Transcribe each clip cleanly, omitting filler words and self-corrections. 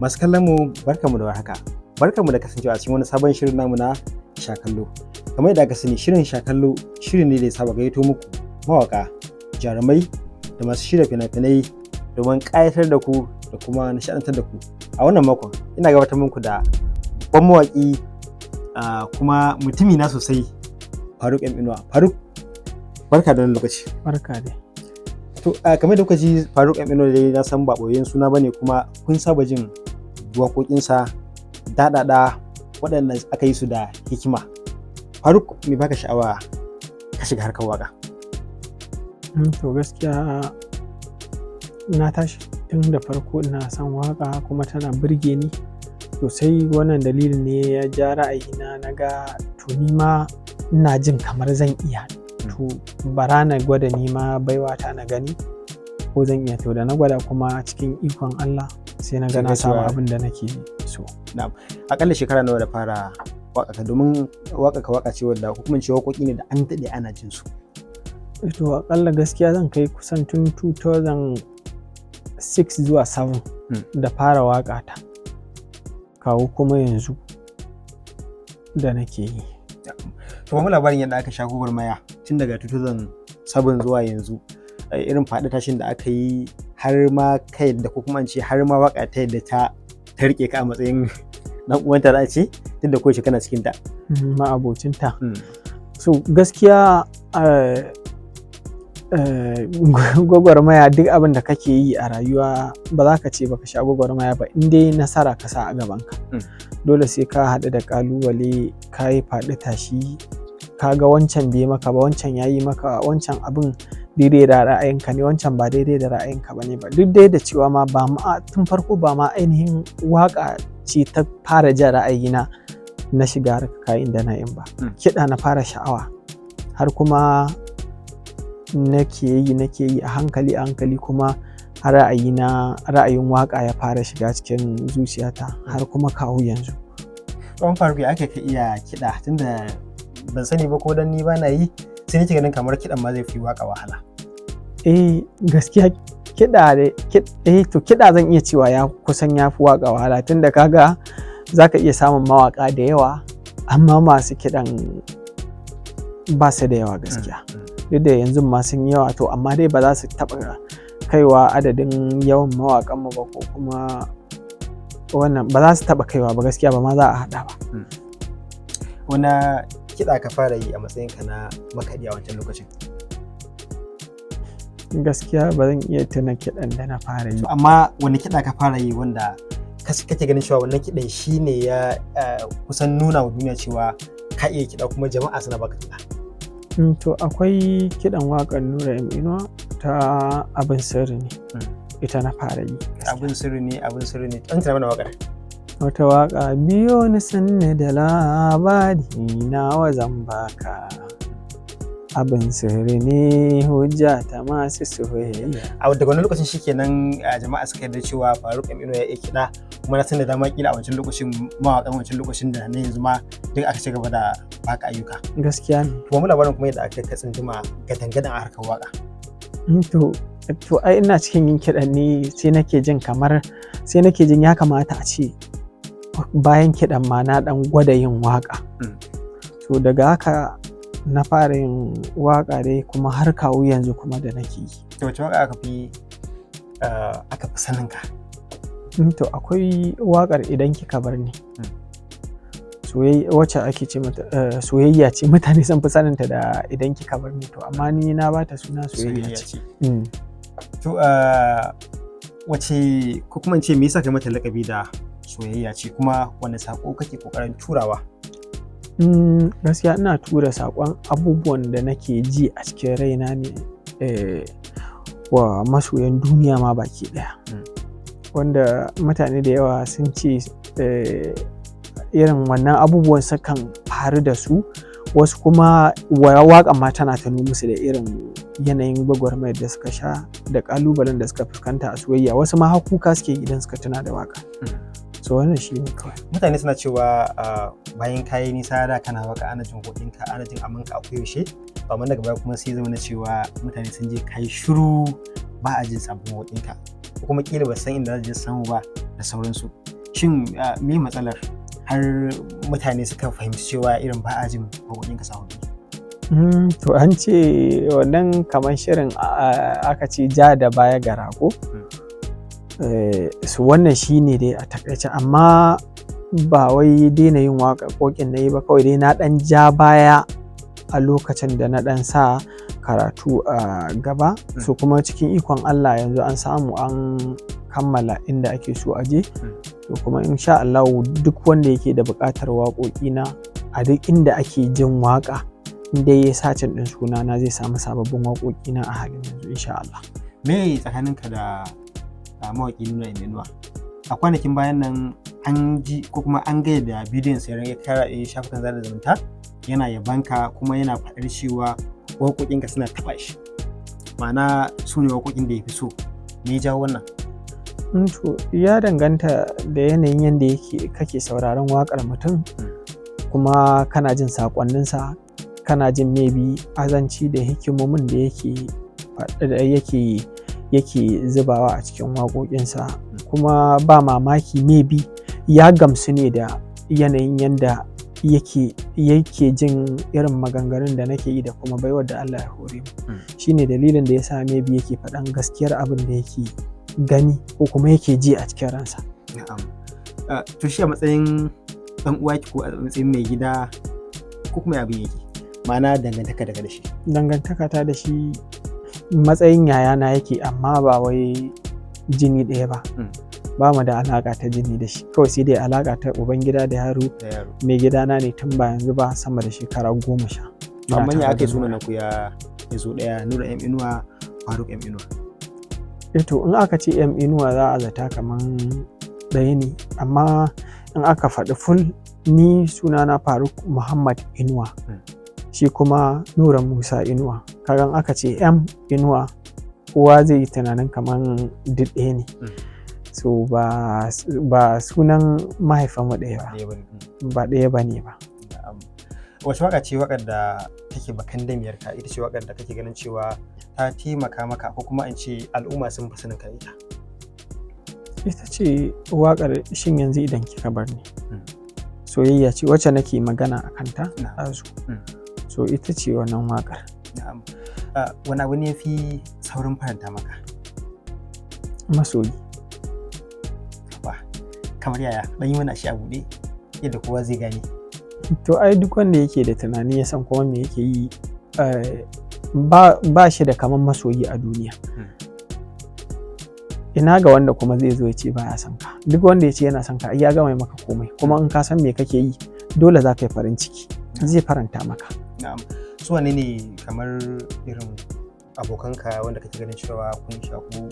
Masu kallon mu barkamu da warhaka. Barkamu da kasancewa a cikin wani sabon shirin namu na Shakallo. Kamar yadda aka sani shirin Shakallo shiri ne da ya saba gayyato muku mawaka, jarumai da masu shirya fina-finai domin ƙayatar da ku da kuma nishaɗantar da ku. A wannan makon ina gabatar muku da babban mawaki kuma mutumi na sosai Faruq Inuwa. Faruq, barka da wannan lokaci. Barka dai. To kamar da kuka ji Faruq Inuwa dai na san ba ɓoyayyen suna bane kuma kun saba jin waƙoƙinsa daɗaɗa waɗanda aka yi su da hikima. Faruq, me baka sha'awa ka shiga harkar waƙa? To gaskiya na tashi tun da farko ina son waƙa kuma tana burge ni sosai. Wannan dalilin ne ya ja ra'ayina na ga to ni ma ina jin kamar zan iya. To bara na gwada ni ma baiwata na gani ko zan iya. To da na gwada kuma cikin ikon Allah sai na ga na samu abin da nake so. Na'am. Akalla shekara nawa da fara waƙa? Domin waƙa ce wadda hukumar ce waƙoƙi ne da an daɗe ana jin su. To akalla gaskiya zan kai kusan tun 2006 zuwa 7 da fara waƙa ta. Kawo kuma yanzu da nake yi. To mu labarin yadda aka sha gwagwarmaya tun daga 2007 zuwa yanzu, irin faɗi tashin da aka yi har ma ka yadda ko kuma ce har ma waƙa ta yadda ta rike ka a matsayin dan uwanta za a ce tun da kowace kana cikin ta. Ma'abocinta. So gaskiya gwagwarmaya duk abin da kake yi a rayuwa ba za ka ce baka sha gwagwarmaya ba in dai nasara ka sa a gabanka. Dole sai ka haɗu da ƙalubale, ka yi faɗi tashi, ka ga wancan bai maka ba, wancan ya yi maka, wancan abin daidai da ra'ayinka ne, wancan ba daidai da ra'ayinka ba ne ba. Duk dai da cewa ma ba ma tun farko ba ma ainihin waƙa ce ta fara jan ra'ayina na shiga harkar kayan da na'in ba. Kiɗa na fara sha'awa har kuma nake yi a hankali kuma ra'ayin waƙa ya fara shiga cikin zuciyata har kuma kawo yanzu. Tsawon Faruq ya aka iya kiɗa tunda ban sani ba ko dan ni ba na yi sai nake ganin kamar kiɗan ma zai fi waƙa wahala. Gaskiya kiɗa zan iya cewa ya kusan ya fi waƙa wahala tunda kaga zaka iya samun mawaƙa da yawa amma masu kiɗan ba su da yawa gaskiya. Duk da yanzu ma sun yawa to amma dai ba za su taɓa kaiwa adadin yawan mawaƙanmu ba ko kuma wannan ba za su taɓa kaiwa ba gaskiya ba ma za a haɗa ba. Wani kiɗa ka fara yi a matsayinka na makaɗi a wancan lokacin? Gaskiya ba zan iya tuna kiɗan da na fara yi. Amma wani kiɗa ka fara yi wanda kake ganin cewa wannan kiɗan shi ne ya kusan nuna wa duniya cewa ka iya kiɗa kuma jama'a suna baka kiɗa? To akwai kiɗan waƙar Nura M Inuwa ta abin sirri ne. Ita na fara yi. Abin sirri ne. An tana mana waƙar. Wata waƙa biyo ni sanne da labari nawa zan baka. Abin sirri ne hujja ta masu soyayya. A daga wani lokacin shikenan jama'a suka yarda cewa Faruq M Inuwa ya iya kiɗa kuma na san da dama kila a wancan lokacin mawaƙan wancan lokacin da na yanzu ma duk aka ci gaba da baka ayyuka. Gaskiya ne. To mu labarin kuma yadda aka tsinduma gadan-gadan a harkar waƙa. To ai ina cikin yin kiɗan ne sai nake jin ya kamata a ce bayan kiɗan ma na ɗan gwada yin waƙa. To daga haka na fara yin waƙa dai kuma har kawo yanzu kuma da nake yi. To wace waƙa aka fi sanin ka? To akwai waƙar Idan Kika Bar Ni. Wacce ake ce mata soyayya ce, mutane sun fi saninta da Idan Kika Bar Ni to amma ni na bata suna soyayya ce. To wace ko kuma in ce me yasa kai mata laƙabi da soyayya ce kuma wani sako kake kokarin turawa? Gaskiya ina tura saƙon abubuwan da nake ji a cikin raina ne wa masoyan duniya ma baki ɗaya. Wanda mutane da yawa sun ce irin wannan abubuwan sukan faru da su, wasu kuma waƙan ma tana ta musu da irin yanayin gwagwarmayar da suka sha da ƙalubalen da suka fuskanta a soyayya, wasu ma har kuka suke idan suka tuna da waƙa. So wannan shi ne kawai. Mutane suna cewa bayan kayi nisa da kana waƙa ana jin hoɗinka ana jin amanka a koyaushe, amma daga baya kuma sai zama na cewa mutane sun je kayi shiru ba a jin sabon hoɗinka ko kuma kila ba san inda za su samu ba da sauransu. shin me matsalar har mutane suka fahimci cewa irin ba a jin waƙoƙinka sababbi? To an ce wannan kamar shirin aka ce ja da baya ga rago. So wannan shi ne dai a takaice, amma ba wai daina yin waƙoƙin na yi ba, kawai dai na ɗan ja baya a lokacin da na ɗan sa karatu a gaba. So kuma cikin ikon Allah yanzu an samu an kammala inda ake so a je. To kuma insha Allah duk wanda yake da buƙatar waƙoƙina a duk inda ake jin waƙa, inda ya sacin ɗin sunana zai samu sababbin waƙoƙina a halin yanzu insha Allah. Me tsakaninka da mawaƙi Inuwa? A kwanakin bayan nan an ji ko kuma an ga da bidiyon sai ya karaɗe shafukan sada zumunta yana yabanka kuma yana faɗar cewa waƙoƙinka suna taɓa shi, ma'ana su ne waƙoƙin da ya fi so. Me ya jawo wannan? To ya danganta da yanayin yadda kake sauraron waƙar mutum, kuma kana jin saƙonninsa, kana jin maybe azanci da hikimomin da yake zubawa a cikin waƙoƙinsa, kuma ba mamaki maybe ya gamsu ne da yanayin yadda yake jin irin maganganun da nake yi da kuma baiwar da Allah ya hore mu. Shine dalilin da yasa maybe yake faɗan gaskiyar abin da yake gani ko kuma yake ji a cikin ransa. To shi a matsayin ɗan uwa ko a matsayin mai gida ko kuma abin yake, ma'ana dangantaka daga da shi? Dangantaka ta da shi matsayin yayana yake, amma ba wai jini ɗaya ba. Ba mu da alaƙa ta jini da shi, kawai sai dai alaƙa ta ubangida da yaro. Mai gidana ne tun ba yanzu ba, sama da shekara 10. Amma ya ake suna na ku ya zo ɗaya, Nura M Inuwa, Faruq M Inuwa? To in aka ce M Inuwa za a zata kaman ɗaya ne, amma in aka faɗi full, ni sunana Faruq Muhammad Inuwa, shi kuma Nura Musa Inuwa. Kagan aka ce M Inuwa, kowa zai yi tunanin kaman duk ɗaya ne. So ba sunan mahaifanmu ɗaya ba ɗaya ba ne ba. Wace waƙa ce waƙar da take bakan damiyarka, ita ce waƙar da kake ganin cewa ta taimaka maka ko kuma in ce al'umma sun fi sanin ka ita? Ita ce waƙar Shin Yanzu Idan Kika Bar Ni. Soyayya ce wacce nake magana a kanta ɗazu. So ita ce wannan waƙar. Wani abu ne ya fi saurin faranta maka? Masoyi. Kamar yaya? Ɗan yi mana shi a buɗe yadda kowa zai gane. To ai duk wanda yake da tunani ya san kuma me yake yi, ba shi da kaman masoyi a duniya. Ina ga wanda kuma zai zo ya ce baya son ka. Duk wanda ya ce yana son ka ya gama maka komai, kuma in ka san me kake yi dole za ka yi farin ciki, zai faranta maka. Su wane ne kamar irin abokanka wanda kake ganin cewa kun shaku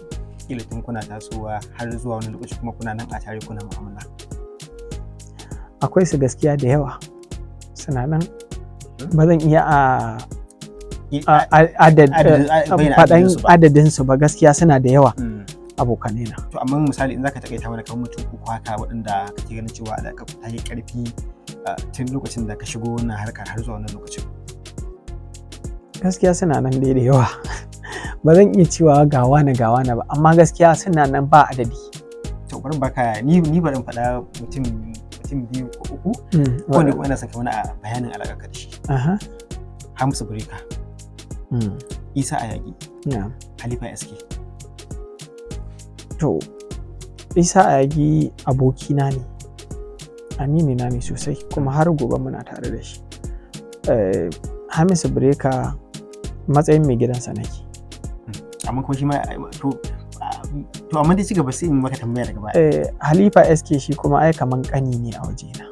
kila tun kuna tasowa har zuwa wani lokaci kuma kuna nan a tare kuna mu'amala? Akwai su gaskiya da yawa, suna nan. Ba zan iya faɗan adadinsu ba, gaskiya suna da yawa abokanai na. To amma misali in zaka takaita mana kamar mutum uku haka waɗanda kake ganin cewa alaƙa ta yi ƙarfi tun lokacin da ka shigo wannan harkar har zuwa wannan lokacin? Gaskiya suna nan dai da yawa. Ba zan iya cewa ga wani ba, amma gaskiya suna nan ba adadi. To bari baka ni bari in faɗa mutum 2 ko 3 wanda kuma ina saka mana a bayanin alaƙa da shi. Hamisu Breka, Isa Ayagi, Halifa SK. To Isa Ayagi abokina ne, aminina ne sosai, kuma har gobe muna tare da shi. Hamisu Breka matsayin mai gidansa nake. Amma kuma shi ma to amma dai cigaba sai in maka tambaya daga baya. Halifa SK shi kuma ai kaman ƙani ne a wajena.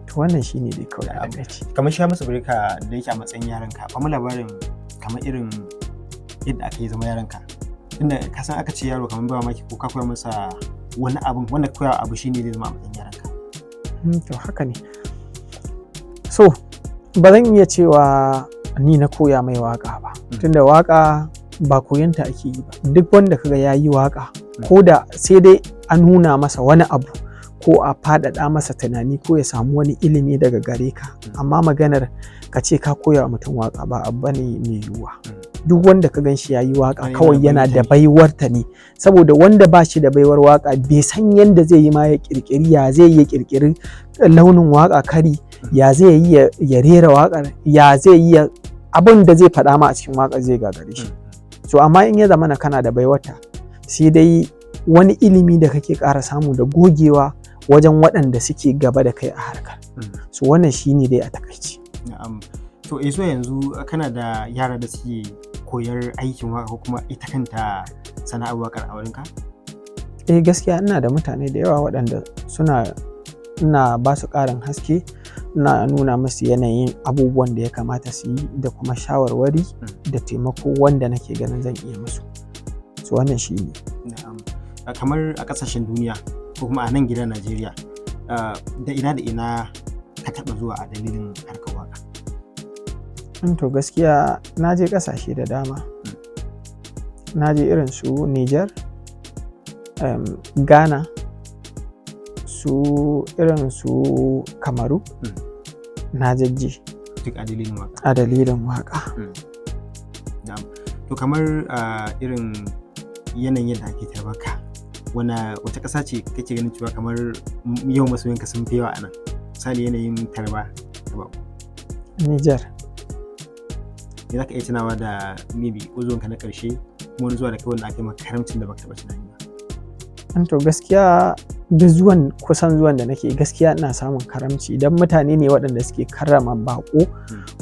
To wannan shi ne dai kawai a takaice. Kamar shi Hamisu Breka da yake a matsayin yaranka, kuma labarin kamar irin yadda aka yi zama yaranka. Inda ka san aka ce yaro kamar ba maki ko ka koya masa wani abun wanda ka koya abu shine zai zama a matsayin yaranka. To haka ne. So ba zan iya cewa ni na koya mai waƙa ba, tunda waƙa ba koyanta ake yi ba. Duk wanda kaga ya yi waƙa, ko da sai dai a nuna masa wani abu ko a faɗaɗa masa tunani ko ya samu wani ilimi daga gare ka, amma maganar ka ce ka koya wa mutum waƙa ba abu bane mai yiwuwa. duk wanda ka gan shi yayi waka Wani kawai yana da baiwarta ne, saboda wanda ba shi da baiwar waka bai san yanda zai yi ma ya kirkiri, ya zai yi kirkiri launin waka kari, ya zai yi ya rera wakar, ya zai yi abin da zai faɗa ma a cikin wakar zai gagare shi. So amma in ya zamana kana da baiwarta, sai dai wani ilimi da kake ƙara samu da gogewa wajen waɗanda suke gaba da kai a harkar. So wannan shine dai a takaice. To zuwa yanzu kana da yara da suke koyar aikin waka ko kuma ita kanta sana'ar wakar a wurinka? Gaskiya ina da mutane da yawa waɗanda ina ba su ƙarin haske, ina nuna musu yanayin abubuwan da ya kamata su yi da kuma shawarwari da taimako wanda nake ganin zan iya musu. So wannan shi ne. Kamar a ƙasashen duniya ko kuma a nan gidan Najeriya, da ina ka taɓa zuwa a dalilin harkar waka? To gaskiya na je ƙasashe da dama. Na je irin su Niger, Ghana, irin su Kamaru, na jajje. Duk a dalilin waka? A dalilin waka. To kamar irin yanayin yadda ake tarbaka, wata ƙasa ce kake ganin cewa kamar yau masoyanka sun fi yawa a nan? Misali yanayin tarba. Niger. Za ka iya tunawa da maybe zuwanka na ƙarshe kuma wani zuwa da kai wanda aka yi maka karamcin da baka taɓa tunani ba? To gaskiya duk kusan zuwan da nake gaskiya ina samun karamci, idan mutane ne waɗanda suke karrama baƙo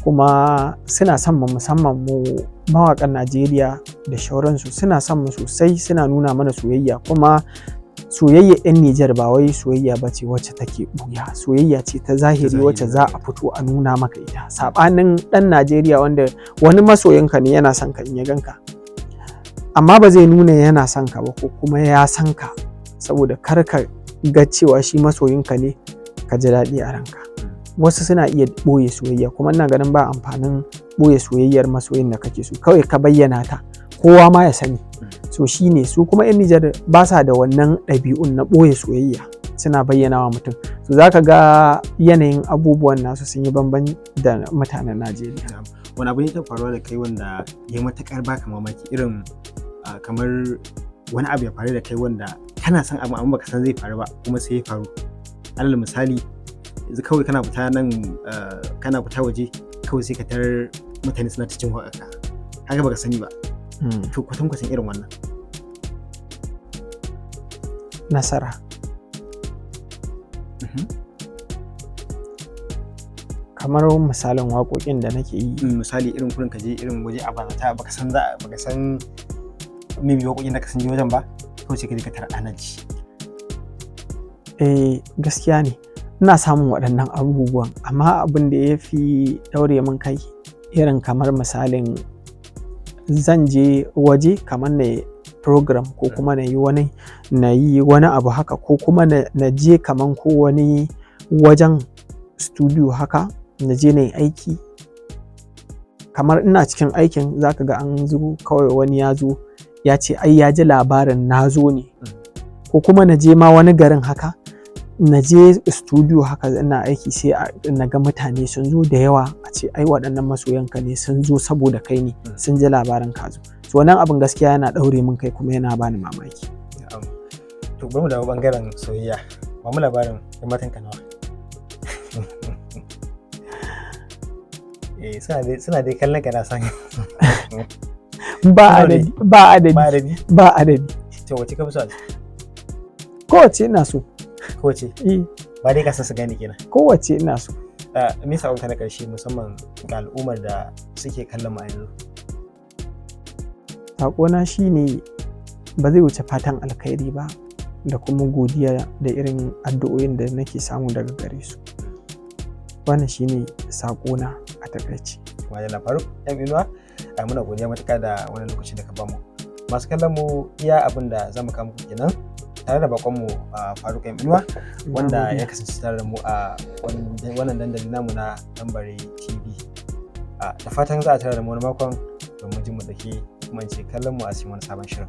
kuma suna son mu, musamman mu mawaƙan Najeriya da shauransu suna son mu sosai, suna nuna mana soyayya, kuma soyayya 'yan Nijar ba wai soyayya ba ce wacce take ɓuya, soyayya ce ta zahiri wacce za a fito a nuna maka ita. Saɓanin ɗan Najeriya wanda wani masoyinka ne yana son ka in ya ganka, amma ba zai nuna yana son ka ba ko kuma ya san ka, saboda kar ka ga cewa shi masoyinka ne ka ji daɗi a ranka. Wasu suna iya ɓoye soyayya, kuma ina ganin ba amfanin ɓoye soyayyar masoyin da kake so, kawai ka bayyana ta kowa ma ya sani. So shi ne, su kuma 'yan Nijar ba sa da wannan ɗabi'un na ɓoye soyayya, suna bayyana wa mutum. So za ka ga yanayin abubuwan nasu sun yi bamban da mutanen Najeriya. Wani abu ne ta faruwa da kai wanda ya matuƙar baka mamaki, irin kamar wani abu ya faru da kai wanda kana son abu amma baka san zai faru ba kuma sai ya faru? Alal misali, yanzu kawai kana fita waje kawai sai ka tarar mutane suna ta cin waƙarka, haka baka sani ba. To kwatankwacin irin wannan. Nasara. Kamar misalin waƙoƙin da nake yi. Misali irin kurin ka je irin waje a bazata baka san maybe waƙoƙin da ka san je wajen ba, kawai sai ka je ka tarar ana ji. Gaskiya ne ina samun waɗannan abubuwan, amma abin da ya fi ɗaure min kai irin kamar misalin zan je waje kamar na program ko kuma na yi wani abu haka, ko kuma na je kamar ko wani wajen studio haka, na je na yi aiki. Kamar ina cikin aikin za ka ga an zo kawai wani ya zo ya ce ai ya ji labarin na zo ne, ko kuma na je ma wani garin haka, na je studio haka ina aiki sai na ga mutane sun zo da yawa, a ce ai waɗannan masoyanka ne sun zo saboda kai ne, sun ji labarin ka zo. So wannan abin gaskiya yana ɗaure min kai kuma yana bani mamaki. To bari mu dawo bangaren soyayya, ba mu labarin ɗan matan ka nawa? Suna dai kallon ka na san. Ba adadi. To wace ka fi so? Kowace ina so. Kowace? Ba dai ka san su gane kenan. Kowace ina so. Me sabonka na ƙarshe musamman ga al'ummar da suke kallon mu a yanzu? Saƙona shine ba zai wuce fatan alkhairi ba da kuma godiya da irin addu'o'in da nake samu daga gare su. Wannan shine saƙona a takaice. Madalla Faruq Inuwa, muna godiya matuƙa da wannan lokaci da ka bamu. Masu kallon mu iya abin da zamu kawo muku kenan, tare da bakonmu Faruq Inuwa, wanda ya kasance tare da mu a wannan dandali namu na Tambari TV. Da fatan za a tare da mu wani makon domin jin mu da ke kuma ce kallon mu a cikin wani sabon shirin.